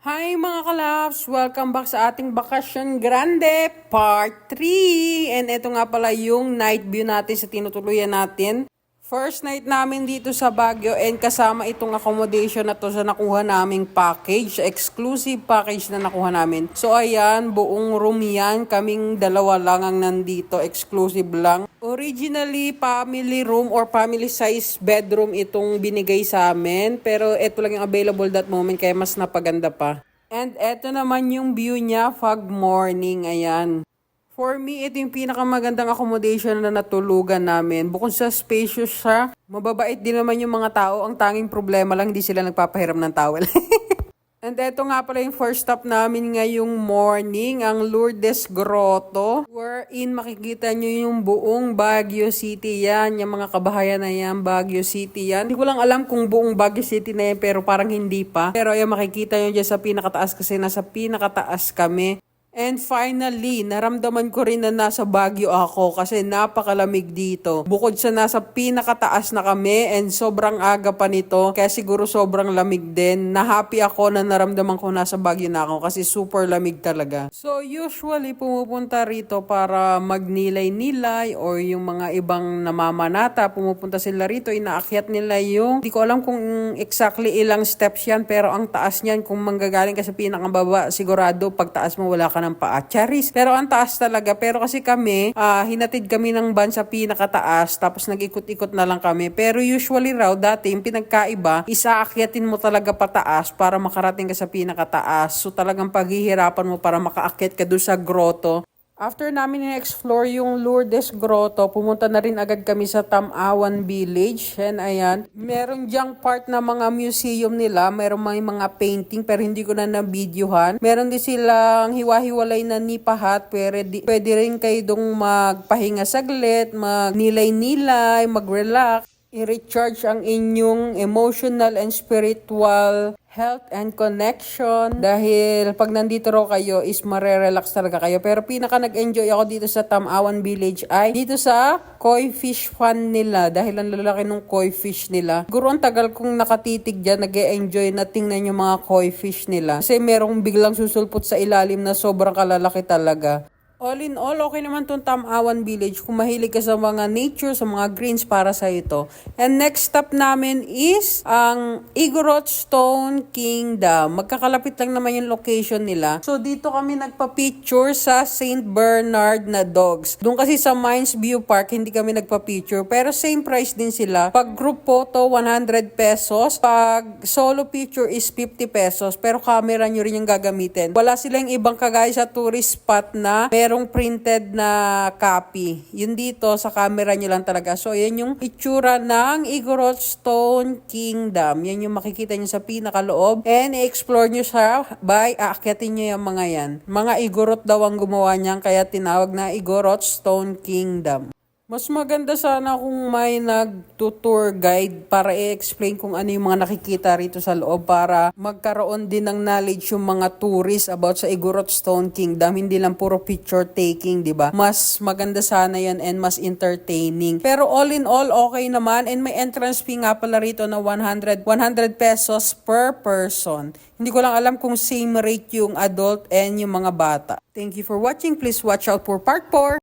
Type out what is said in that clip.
Hi mga kalaps! Welcome back sa ating Bakasyon Grande Part 3! And ito nga pala yung night view natin sa tinutuluyan natin. First night namin dito sa Baguio and kasama itong accommodation na to sa nakuha naming package. Exclusive package na nakuha namin. So ayan, buong room yan. Kaming dalawa lang ang nandito. Exclusive lang. Originally, family room or family size bedroom itong binigay sa amin. Pero ito lang yung available that moment kaya mas napaganda pa. And ito naman yung view niya, fog morning. Ayan. For me, ito yung pinakamagandang accommodation na natulugan namin. Bukod sa spacious siya, mababait din naman yung mga tao. Ang tanging problema lang, hindi sila nagpapahiram ng towel. And eto nga pala yung first stop namin ngayong morning, ang Lourdes Grotto. Wherein makikita nyo yung buong Baguio City yan. Yung mga kabahayan na yan, Baguio City yan. Hindi ko lang alam kung buong Baguio City na yan, pero parang hindi pa. Pero ayan, makikita nyo dyan sa pinakataas kasi nasa pinakataas kami. And finally, naramdaman ko rin na nasa Baguio ako kasi napakalamig dito. Bukod sa nasa pinakataas na kami and sobrang aga pa nito, kaya siguro sobrang lamig din. Na-happy ako na naramdaman ko nasa Baguio na ako kasi super lamig talaga. So usually pumupunta rito para magnilay-nilay or yung mga ibang namamanata, pumupunta sila rito, inaakyat nila yung, hindi ko alam kung exactly ilang steps yan, pero ang taas niyan kung manggagaling ka sa pinakababa, sigurado pagtaas mo wala ka ng paa. Charis. Pero ang taas talaga. Pero kasi kami, hinatid kami ng van sa pinakataas tapos nag-ikot-ikot na lang kami. Pero usually raw, dati yung pinagkaiba, isaakyatin mo talaga pataas para makarating ka sa pinakataas. So talagang paghihirapan mo para makaakyat ka doon sa grotto. After namin i-explore yung Lourdes Grotto, pumunta na rin agad kami sa Tamawan Village. And ayan, meron diyang part na mga museum nila. Meron mga painting pero hindi ko na na-videohan. Meron din silang hiwa-hiwalay na nipahat. Pwede rin kayo dong magpahinga saglit, magnilay-nilay, mag-relax. I-recharge ang inyong emotional and spiritual health and connection. Dahil pag nandito raw kayo is marerelax talaga kayo. Pero pinaka nag-enjoy ako dito sa Tamawan Village ay dito sa koi fish fan nila. Dahil ang lalaki ng koi fish nila. Siguro ang tagal kong nakatitig dyan, nag-enjoy na tingnan yung mga koi fish nila. Kasi merong biglang susulpot sa ilalim na sobrang kalalaki talaga. All in all, okay naman itong Tamawan Village kung mahilig ka sa mga nature, sa mga greens para sa ito. And next stop namin is ang Igorot Stone Kingdom. Magkakalapit lang naman yung location nila. So dito kami nagpa-picture sa St. Bernard na dogs. Doon kasi sa Mines View Park, hindi kami nagpa-picture. Pero same price din sila. Pag group photo, 100 pesos. Pag solo picture is 50 pesos. Pero camera nyo rin yung gagamitin. Wala silang ibang kagaya sa tourist spot na merong printed na copy. Yun dito, sa camera nyo lang talaga. So, yan yung itsura ng Igorot Stone Kingdom. Yan yung makikita nyo sa pinakaloob. And i-explore nyo siya by aakyatin nyo yung mga yan. Mga Igorot daw ang gumawa niyan, kaya tinawag na Igorot Stone Kingdom. Mas maganda sana kung may nag-tour guide para i-explain kung ano yung mga nakikita rito sa loob para magkaroon din ng knowledge yung mga tourists about sa Igorot Stone Kingdom. Hindi lang puro picture taking, di ba? Mas maganda sana yan and mas entertaining. Pero all in all, okay naman. And may entrance fee nga pala rito na 100 pesos per person. Hindi ko lang alam kung same rate yung adult and yung mga bata. Thank you for watching. Please watch out for part 4.